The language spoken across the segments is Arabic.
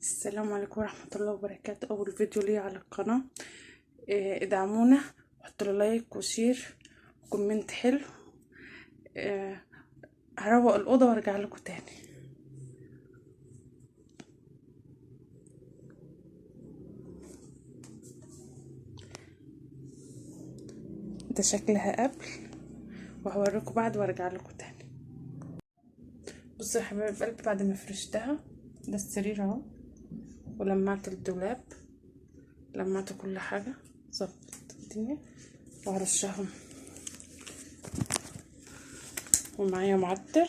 السلام عليكم ورحمة الله وبركاته. أول فيديو لي على القناة. ادعمونا، حطوا لايك وشير وكومنت حلو. هروق الأوضة وارجع لكم تاني. ده شكلها قبل، وهوريكم بعد وارجع لكم تاني. بصوا يا حبايب قلبي، بعد ما فرشتها ده السرير اهو، ولمعت الدولاب، لمعت كل حاجة، ظبطت الدنيا وهرشهم. ومعايا معطر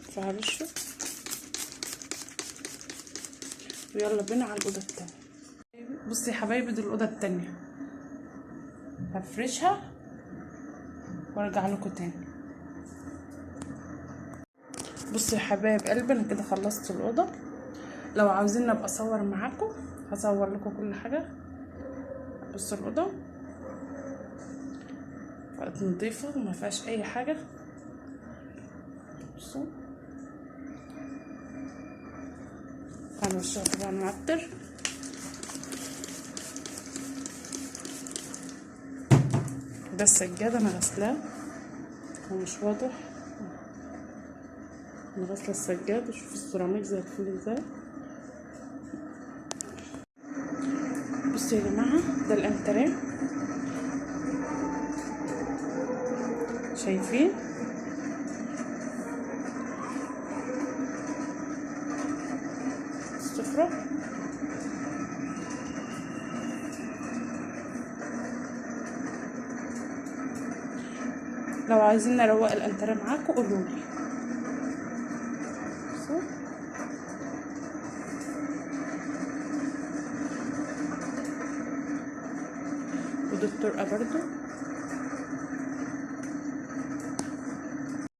فهرشه، ويلا بينا على الأوضة التانية. بصوا يا حبايبي، دي الأوضة التانية، هفرشها وارجع لكم تاني. بصوا يا حبايب قلبي، انا كده خلصت الأوضة. لو عاوزين ابقى اصور معاكم هصور لكم كل حاجة. بصوا الأوضة بقت نظيفة وما فيهاش اي حاجة. بصوا هنرشها طبعا معطر. ده السجادة انا غسلاه، هو مش واضح. انا غاسله السجاد، وشوفوا السيراميك زي الفل ازاي. بصوا يا جماعه، ده الانتريه، شايفين؟ السفره. لو عايزين نروق الانتريه معاكم قولولي. ودكتور برضو